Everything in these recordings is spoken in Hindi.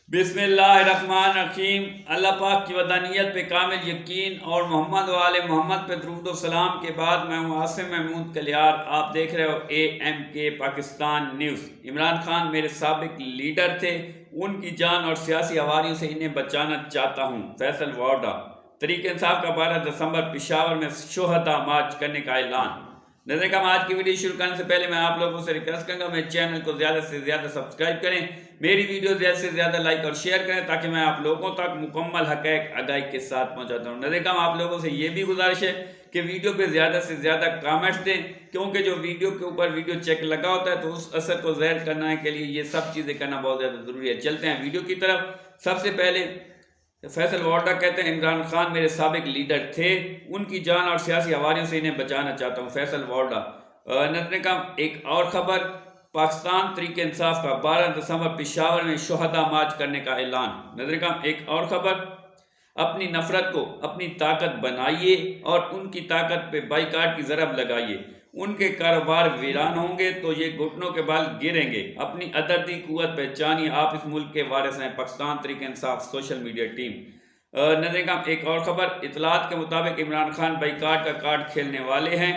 बिस्मिल्लाहिर्रहमानिर्रहीम। अल्लाह पाक की वदानियत पे कामिल यकीन और मोहम्मद वाले मोहम्मद पे दुरूद व सलाम के बाद मैं हूँ आसिम महमूद कलियार। आप देख रहे हो AMK पाकिस्तान न्यूज़। इमरान खान मेरे साबिक लीडर थे, उनकी जान और सियासी हवारियों से इन्हें बचाना चाहता हूँ। फैसल वाडा। तरीके इंसाफ का 12 दिसंबर पेशावर में शोहदा मार्च करने का ऐलान। नजर कम आज की वीडियो शुरू करने से पहले मैं आप लोगों से रिक्वेस्ट करूंगा मेरे चैनल को ज़्यादा से ज़्यादा सब्सक्राइब करें, मेरी वीडियो ज़्यादा से ज़्यादा लाइक और शेयर करें ताकि मैं आप लोगों तक मुकम्मल हक़ाइक़ आगाही के साथ पहुंचाता हूं। नजर कम आप लोगों से ये भी गुजारिश है कि वीडियो पे ज़्यादा से ज़्यादा कमेंट्स दें, क्योंकि जो वीडियो के ऊपर वीडियो चेक लगा होता है तो उस असर को ज़ाहिर करने के लिए ये सब चीज़ें करना बहुत ज़्यादा ज़रूरी है। चलते हैं वीडियो की तरफ। सबसे पहले फैसल वाडा कहते हैं इमरान खान मेरे साबिक लीडर थे, उनकी जान और सियासी हवारियों से इन्हें बचाना चाहता हूँ। फैसल वाडा। नजर कम एक और खबर, पाकिस्तान तरीके इंसाफ का 12 दिसंबर पेशावर में शोहदा मार्च करने का ऐलान। नजर कम एक और खबर, अपनी नफरत को अपनी ताकत बनाइए और उनकी ताकत पे बाइकाट की ज़रब लगाइए। उनके कारोबार वीरान होंगे तो ये घुटनों के बाल गिरेंगे। अपनी अददी कुव्वत पहचानिए, आप इस मुल्क के वारिस हैं। पाकिस्तान तरीके इंसाफ सोशल मीडिया टीम। नजर कम एक और खबर, इतलात के मुताबिक इमरान खान बाइकाट का कार्ड खेलने वाले हैं।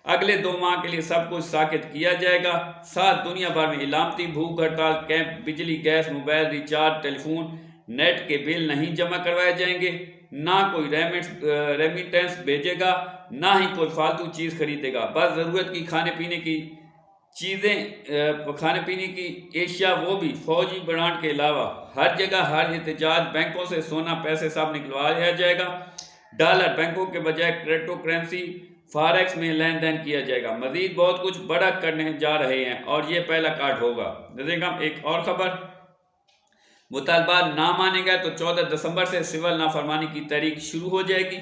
अगले 2 माह के लिए सब कुछ साकित किया जाएगा। साथ दुनिया भर में इलामती भूख हड़ताल कैंप, बिजली gas mobile recharge telephone net के बिल नहीं जमा करवाए जाएंगे, ना कोई रेमिटेंस भेजेगा, ना ही कोई फालतू चीज़ खरीदेगा। बस ज़रूरत की खाने पीने की चीज़ें, खाने पीने की एशिया, वो भी फौजी ब्रांड के अलावा। हर जगह हर एहतजाज, बैंकों से सोना पैसे सब निकलवाया जाएगा। डॉलर बैंकों के बजाय क्रिप्टो करेंसी फॉरेक्स में लेन देन किया जाएगा। मजीद बहुत कुछ बड़ा करने जा रहे हैं और ये पहला कार्ड होगा। नजर एक और खबर, मुतालबा ना माने गए तो 14 दिसंबर से सिविल नाफरमानी की तारीख शुरू हो जाएगी।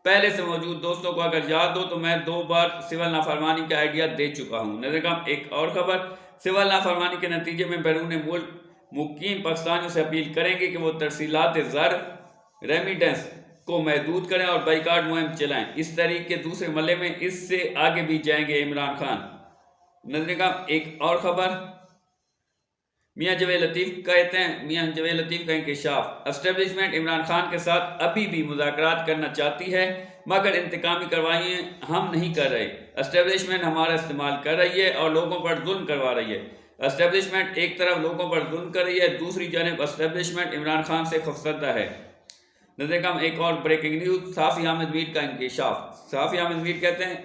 पहले से मौजूद दोस्तों को अगर याद हो तो मैं 2 बार सिविल नाफरमानी का आइडिया दे चुका हूँ। नजर एक और खबर, सिविल नाफरमानी के नतीजे में बैरून मुल्क मुकीम पाकिस्तानियों से अपील करेंगे कि वो तरसीलात ज़र रेमिटेंस को महदूद करें और बाइकाट मुहिम चलाएं। इस तारीख के दूसरे मरहले में इससे आगे भी जाएंगे इमरान खान। नजर एक और खबर, मियां जवेद लतीफ़ कहते हैं, मियां जवेद लतीफ़ का इंकशाफ, एस्टेब्लिशमेंट इमरान खान के साथ अभी भी मुज़ाकरात करना चाहती है मगर इंतकामी कार्रवाइयाँ हम नहीं कर रहे। एस्टेब्लिशमेंट हमारा इस्तेमाल कर रही है और लोगों पर जुल्म करवा रही है। एस्टेब्लिशमेंट एक तरफ लोगों पर जुल्म कर रही है, दूसरी जानब एस्टेब्लिशमेंट इमरान खान से खौफजदा है। नजर कम एक और ब्रेकिंग न्यूज, साफ़ी अहमद मीर का इंकशाफ। साफ़ी अहमद मीर कहते हैं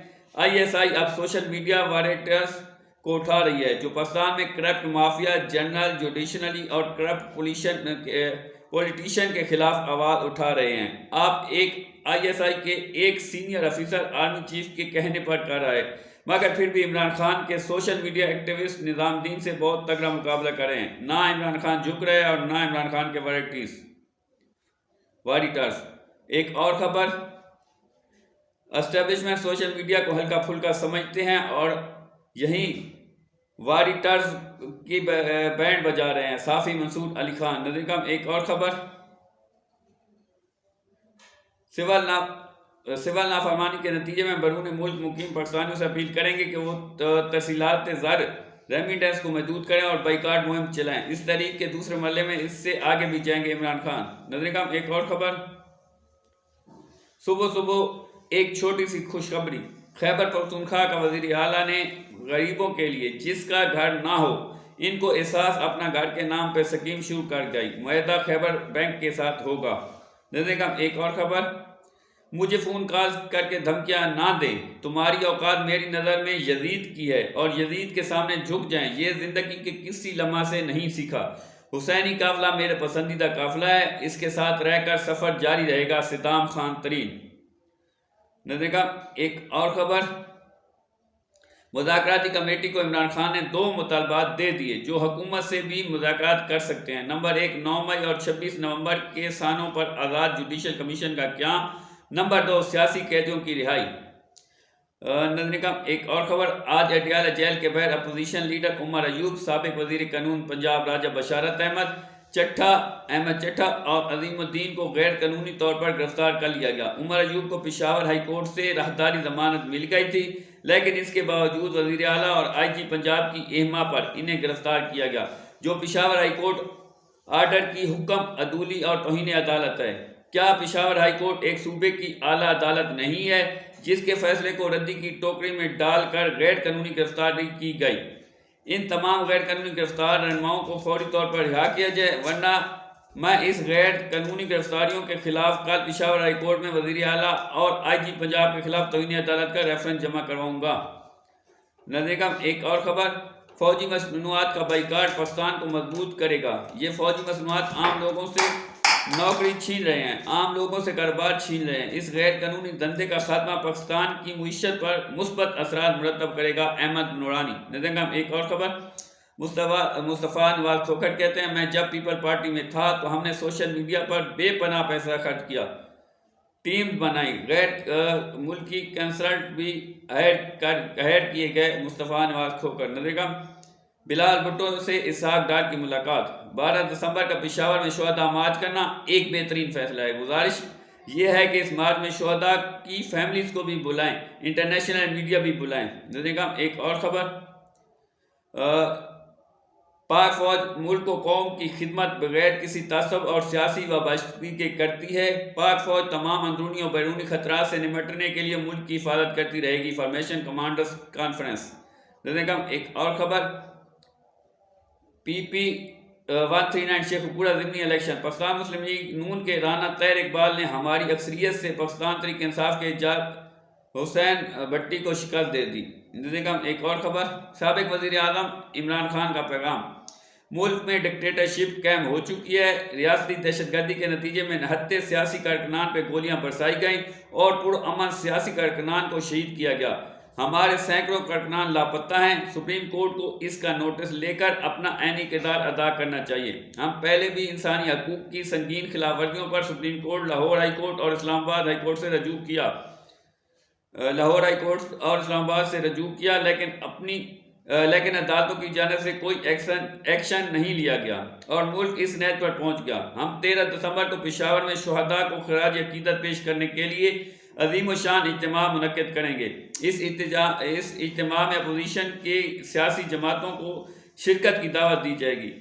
ISI अब सोशल मीडिया वायरेटर्स को उठा रही है जो पाकिस्तान में करप्ट माफिया, जनरल जुडिशनरी और करप्ट पॉलिटिशियन के खिलाफ आवाज़ उठा रहे हैं। आप एक ISI के एक सीनियर अफिसर आर्मी चीफ के कहने पर कर रहा है, मगर फिर भी इमरान खान के सोशल मीडिया एक्टिविस्ट निज़ामुद्दीन से बहुत तगड़ा मुकाबला कर रहे हैं। ना इमरान खान झुक रहे हैं और ना इमरान खान के वारिटर्स। एक और खबर, एस्टेब्लिशमेंट सोशल मीडिया को हल्का फुल्का समझते हैं और यही वारिटर्स की बैंड बजा रहे हैं। साफी मंसूर अली खान। नजर कम एक और खबर, सिविल नाफरमानी के नतीजे में बैरून मुल्क मुकीम पाकिस्तानियों से अपील करेंगे कि वो तरसीलात ज़र रेमिटेंस को महदूद करें और बाइकाट मुहिम चलाएं। इस तारीख के दूसरे मरहले में इससे आगे भी जाएंगे इमरान खान। नजर कम एक और खबर, सुबह सुबह एक छोटी सी खुशखबरी, खैबर पख्तूनख्वा का वज़ीर आला ने गरीबों के लिए जिसका घर ना हो इनको एहसास अपना घर के नाम पर स्कीम शुरू कर गई। मुआहदा खैबर बैंक के साथ होगा। नजर कम एक और खबर, मुझे फ़ोन कॉल करके धमकियां ना दें, तुम्हारी औकात मेरी नज़र में यजीद की है और यजीद के सामने झुक जाएं, ये ज़िंदगी के किसी लम्हा से नहीं सीखा। हुसैनी काफिला मेरा पसंदीदा काफिला है, इसके साथ रहकर सफ़र जारी रहेगा। सद्दाम खान तरीन। नजर का एक और खबर, मुज़ाकराती कमेटी को इमरान खान ने 2 मुतालबात दे दिए जो हुकूमत से भी मुज़ाकरात कर सकते हैं। नंबर 1, 9 मई और 26 नवंबर के सानों पर आज़ाद जुडिशल कमीशन का क़याम। नंबर 2, सियासी कैदियों की रिहाई। नजर का एक और खबर, आज अटियाला जेल के बाहर अपोजिशन लीडर उमर अयूब, साबिक वजीर कानून पंजाब राजा बशारत अहमद चट्टा और अजीमुद्दीन को गैर कानूनी तौर पर गिरफ्तार कर लिया गया। उमर अयूब को पेशावर हाई कोर्ट से राहदारी जमानत मिल गई थी, लेकिन इसके बावजूद वज़ीर आला और IG पंजाब की एहमा पर इन्हें गिरफ्तार किया गया, जो पेशावर हाई कोर्ट आर्डर की हुक्म अदूली और तौहीन अदालत है। क्या पेशावर हाई कोर्ट एक सूबे की आला अदालत नहीं है जिसके फैसले को रद्दी की टोकरी में डालकर गैर कानूनी गिरफ्तारी की गई? इन तमाम गैर कानूनी गिरफ्तार रहनुमाओं को फौरी तौर पर रिहा किया जाए, वरना मैं इस गैर कानूनी गिरफ्तारियों के खिलाफ कल पेशावर हाई कोर्ट में वजीर आला और IG पंजाब के खिलाफ तौहीन अदालत का रेफरेंस जमा करवाऊंगा। नजर एक और खबर, फौजी मसनूआत का बाइकाट पाकिस्तान को मजबूत करेगा। ये फौजी मसनूआत आम लोगों से नौकरी छीन रहे हैं, आम लोगों से कारोबार छीन रहे हैं। इस गैर कानूनी धंधे का खात्मा पाकिस्तान की मुईशत पर मुस्बत असरात मुरतब करेगा। अहमद नूरानी। नजर एक और खबर, मुस्तफ़ा नवाज खोखर कहते हैं, मैं जब पीपल पार्टी में था तो हमने सोशल मीडिया पर बेपनाह पैसा खर्च किया, टीम बनाई, गैर मुल्की कंसल्ट भी हायर किए गए। मुस्तफ़ा नवाज खोखर। नजर बिलाल भुट्टो से इसहाक डार की मुलाकात। 12 दिसंबर का पेशावर में शुहदा मार्च करना एक बेहतरीन फैसला है। गुजारिश यह है कि इस मार्च में शुहदा की फैमिलीज को भी बुलाएं, इंटरनेशनल मीडिया भी बुलाएं। नजर एक और खबर, पाक फौज मुल्क को कौम की खिदमत बगैर किसी तासब और सियासी वाबस्तगी के करती है। पाक फौज तमाम अंदरूनी और बैरूनी खतरात से निपटने के लिए मुल्क की हिफाजत करती रहेगी। Formation commanders conference. एक और खबर, PP 139 शेखपुरा ज़िमनी इलेक्शन। पाकिस्तान मुस्लिम लीग नून के राना तैर इकबाल ने हमारी अक्सरियत से पाकिस्तान तहरीक इंसाफ के जाद हुसैन भट्टी को शिकस्त दे दी। एक और खबर, साबिक वज़ीर आज़म इमरान खान का पैगाम। मुल्क में डिक्टेटरशिप कायम हो चुकी है। रियासती दहशतगर्दी के नतीजे में 79 सियासी कारकुनान पर गोलियां बरसाई गईं और पुरअमन सियासी कारकुनान को शहीद किया गया। हमारे सैकड़ों कारकुनान लापता हैं। सुप्रीम कोर्ट को इसका नोटिस लेकर अपना ऐनी किरदार अदा करना चाहिए। हम पहले भी इंसानी हकूक की संगीन खिलाफ वर्जियों पर supreme court, Lahore high court और इस्लामाबाद हाई कोर्ट से रजू किया लेकिन अदालतों की जानिब से कोई एक्शन नहीं लिया गया और मुल्क इस नहज पर पहुंच गया। हम 13 दिसंबर को पेशावर में शुहदा को खराज अकीदत पेश करने के लिए अजीम शान इज्तिमा मुनक्किद करेंगे। इस इज्तिमा में अपोजिशन के सियासी जमातों को शिरकत की दावत दी जाएगी।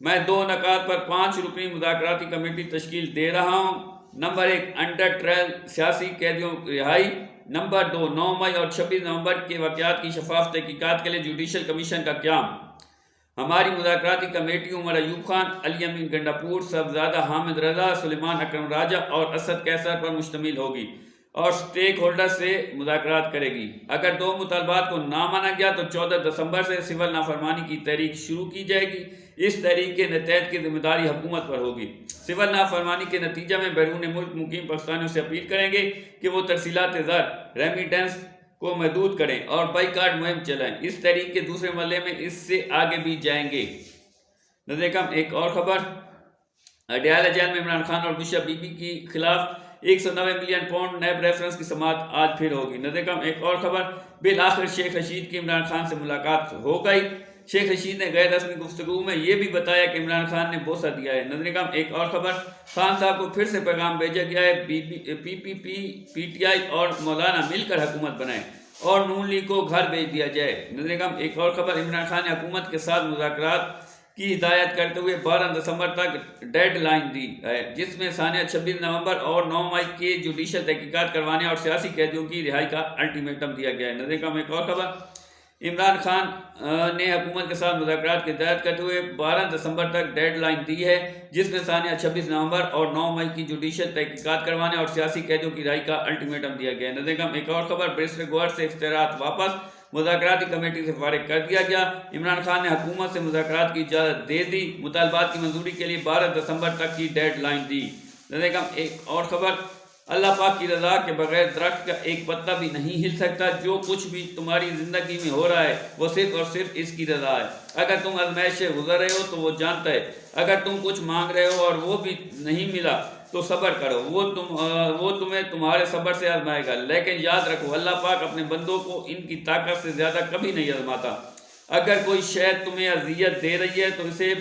मैं 2 नकात पर 5 रुकनी मुज़ाकराती कमेटी तश्कील दे रहा हूँ। नंबर 1, अंडर ट्रायल सियासी कैदियों की रिहाई। नंबर 2, 9 मई और 26 नवंबर के वाक़यात की शफाफ तहकीकात के लिए जुडिशल कमीशन का क़याम। हमारी मुज़ाकराती कमेटी उमर अयूब खान, अली अमीन गंडापुर, साहबजादा हामिद रजा, सुलेमान अकरम राजा और असद कैसर पर मुश्तमिल होगी और स्टेक होल्डर से मुज़ाकरात करेगी। अगर 2 मुतालबात को ना माना गया तो 14 दिसंबर से सिविल नाफरमानी की तहरीक शुरू की जाएगी। इस तहरीक के नतीजे की जिम्मेदारी हुकूमत पर होगी। सिविल नाफरमानी के नतीजे में बैरून मुल्क मुकीम पाकिस्तानियों से अपील करेंगे कि वो तरसीलात ज़र रेमिटेंस को महदूद करें और बाईकाट मुहिम चलाएं। इस तहरीक के दूसरे मरहले में इससे आगे भी जाएंगे। नजर एक और खबर, अडयाला जेल में इमरान खान और बुशरा बीबी के खिलाफ 190 मिलियन पाउंड नैब रेफरेंस की समाअत आज फिर होगी। नजर एक और खबर, बिल आखिर शेख रशीद की इमरान खान से मुलाकात हो गई। शेख रशीद ने गैर रस्मी गुफ्तगू में यह भी बताया कि इमरान खान ने बोसा दिया है। नजर एक और खबर, खान साहब को फिर से पैगाम भेजा गया है, PPP, PTI और मौलाना मिलकर हुकूमत बनाए और नून लीग को घर भेज दिया जाए। नजर एक और खबर, इमरान खान ने हुकूमत के साथ मुज़ाकरात की हिदायत करते हुए 12 दिसंबर तक डेड लाइन दी है, जिसमें सानिया 26 नवंबर और 9 मई के जुडिशल तहकीकात करवाने और सियासी कैदियों की रिहाई का अल्टीमेटम दिया गया है। नजर एक और खबर, इमरान खान ने हुकूमत के साथ मुज़ाकरात की हिदायत करते हुए 12 दिसंबर तक डेड लाइन दी है, जिसमें सानिया 26 नवंबर और 9 मई की जुडिशल तहकीकात करवाने और सियासी कैदियों की रिहाई का अल्टीमेटम दिया गया है। नजर एक और खबर, बैरिस्टर गौहर से इख्तियारात वापस, मुज़ाकराती कमेटी से फारिग कर दिया गया। इमरान खान ने हुकूमत से मुज़ाकरात की इजाज़त दे दी। मुतालबात की मंजूरी के लिए 12 दिसंबर तक की डेड लाइन दी। नजर एक और खबर, अल्लाह पाक की रज़ा के बगैर दरख्त का एक पत्ता भी नहीं हिल सकता। जो कुछ भी तुम्हारी ज़िंदगी में हो रहा है वो सिर्फ और सिर्फ इसकी रज़ा है। अगर तुम आज़माइश से गुजर रहे हो तो वो जानता है। अगर तुम कुछ मांग रहे हो और वो भी नहीं मिला तो सब्र करो, वो तुम्हें तुम्हारे सब्र से आजमाएगा। लेकिन याद रखो, अल्लाह पाक अपने बंदों को इनकी ताकत से ज़्यादा कभी नहीं आजमाता। अगर कोई शय तुम्हें अज़ियत दे रही है तो इसे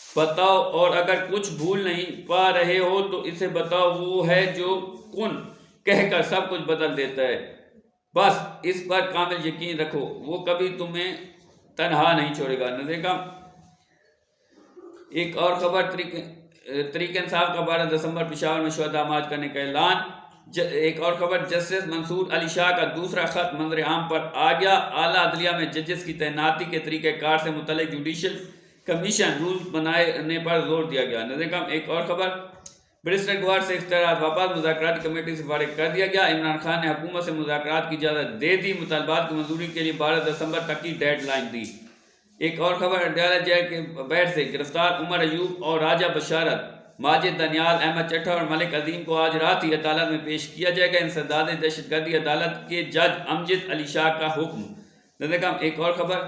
बताओ, और अगर कुछ भूल नहीं पा रहे हो तो इसे बताओ, वो है जो कुन कहकर सब कुछ बदल देता है। बस इस पर कामिल यकीन रखो, वो कभी तुम्हें तन्हा नहीं छोड़ेगा। नजर एक और खबर, तरीक इंसाफ का 12 दिसंबर पेशावर में शोहदा मार्च करने का ऐलान। एक और खबर, जस्टिस मंसूर अली शाह का दूसरा खत मंजर आम पर आ गया। आला अदलिया में जजेस की तैनाती के तरीक़ेकार से मुतल्लिक जुडिशल कमीशन रूल्स बनाने पर जोर दिया गया। नज़र एक और खबर, बैरिस्टर गवार से इख्तियारात वापस, मुज़ाकराती कमेटी से फारिग कर दिया गया। इमरान खान ने हुकूमत से मुज़ाकरात की इजाज़त दे दी। मुतालबात की मंजूरी के लिए 12 दिसंबर तक की डेड लाइन दी। एक और खबर, अडयाला जेल के बैठ से गिरफ्तार उमर अयूब और राजा बशारत, माजिद दनियाल, अहमद चट्टा और मलिक अजीम को आज रात ही अदालत में पेश किया जाएगा। इंसदाद दहशतगर्दी अदालत के जज अमजद अली शाह का हुक्म। नज़र एक और खबर,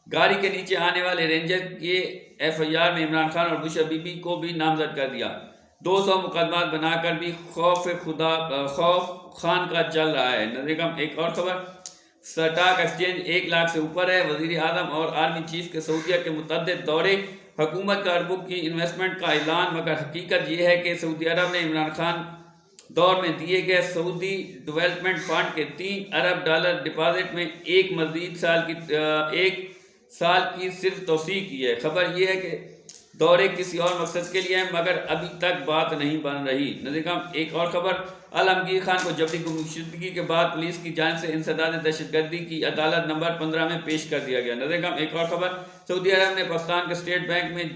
गाड़ी के नीचे आने वाले रेंजर के FIR में इमरान खान और बुशरा बीबी को भी नामजद कर दिया। 200 मुकदमात बनाकर भी खौफ खान का चल रहा है। नज़र एक और खबर, स्टॉक एक्सचेंज 1 लाख से ऊपर है। वज़ीर आज़म और आर्मी चीफ के सऊदीया के मुतअद्दिद दौरे, हुकूमत का अरबों की इन्वेस्टमेंट का ऐलान, मगर हकीकत यह है कि सऊदी अरब ने इमरान खान दौर में दिए गए सऊदी डेवलपमेंट फंड के $3 अरब डिपॉजिट में एक साल की सिर्फ तौसीक की है। खबर यह है कि दौरे किसी और मकसद के लिए हैं, मगर अभी तक बात नहीं बन रही। नज़र एक और खबर, आलमगीर खान को जबरी गुमशुदगी के बाद पुलिस की जानिब से इंसदाद दहशतगर्दी की अदालत नंबर 15 में पेश कर दिया गया। नज़र एक और खबर, सऊदी अरब ने पाकिस्तान के स्टेट बैंक में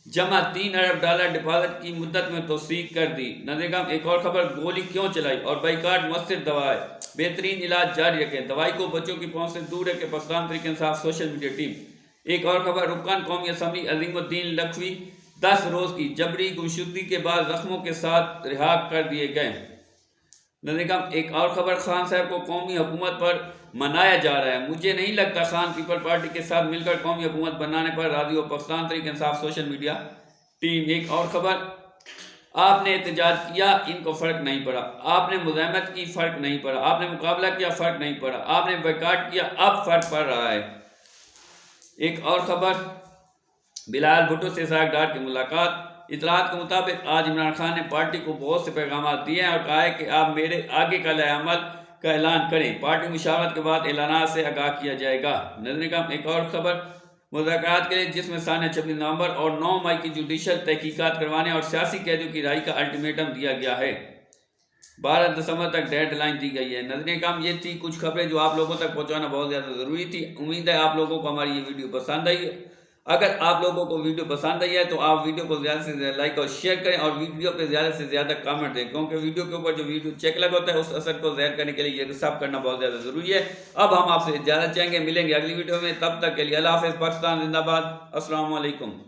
जमा $3 अरब डिपॉजिट की मुद्दत में तौसीक कर दी। नज़र एक और खबर, गोली क्यों चलाई और बाइकाट मुअस्सिर दवाएं, बेहतरीन इलाज जारी रखें, दवाई को बच्चों की पहुंच से दूर रखें, Pakistan Tehreek Insaf social media team. एक और खबर, रुकन कौमी असम्बली अजीमुद्दीन लखवी 10 रोज़ की जबरी गुमशुदगी के बाद जख्मों के साथ रिहा कर दिए गए। नज़र एक और खबर, खान साहब को कौमी हुकूमत पर मनाया जा रहा है। मुझे नहीं लगता खान पीपल पार्टी के साथ मिलकर कौमी हुकूमत बनाने पर राजी हो, Pakistan Tehreek Insaf social media team. एक और खबर, आपने एहतजाज किया, इनको फ़र्क नहीं पड़ा। आपने मुज़ाहमत की, फ़र्क नहीं पड़ा। आपने मुकाबला किया, फ़र्क नहीं पड़ा। आपने बाइकाट किया, अब फ़र्क पड़ रहा है। एक और खबर, बिलाल भुट्टो से इसहाक डार की मुलाकात। इतलात के मुताबिक आज इमरान खान ने पार्टी को बहुत से पैगाम दिए हैं और कहा है कि आप मेरे आगे का अमल का ऐलान करें, पार्टी मुशावरत के बाद ऐलानात से आगाह किया जाएगा। नज़र एक और खबर, मुज़ाकरात के लिए जिसमें साने 26 नवंबर और 9 मई की जुडिशल तहकीकात करवाने और सियासी कैदियों की राय का अल्टीमेटम दिया गया है। 12 दिसंबर तक डेड लाइन दी गई है। नज़र ये थी कुछ खबरें जो आप लोगों तक पहुंचाना बहुत ज़्यादा ज़रूरी थी। उम्मीद है आप लोगों को हमारी ये वीडियो पसंद आई है। अगर आप लोगों को वीडियो पसंद आई है तो आप वीडियो को ज़्यादा से ज़्यादा लाइक और शेयर करें और वीडियो पे ज़्यादा से ज़्यादा कमेंट दें, क्योंकि वीडियो के ऊपर जो वीडियो चेक लगा होता है उस असर को ज़ाहिर करने के लिए ये सब करना बहुत ज़्यादा ज़रूरी है। अब हम आपसे इजाज़त चाहेंगे, मिलेंगे अगली वीडियो में। तब तक के लिए अल्लाह हाफ़िज़। पाकिस्तान जिंदाबाद। अस्सलाम वालेकुम।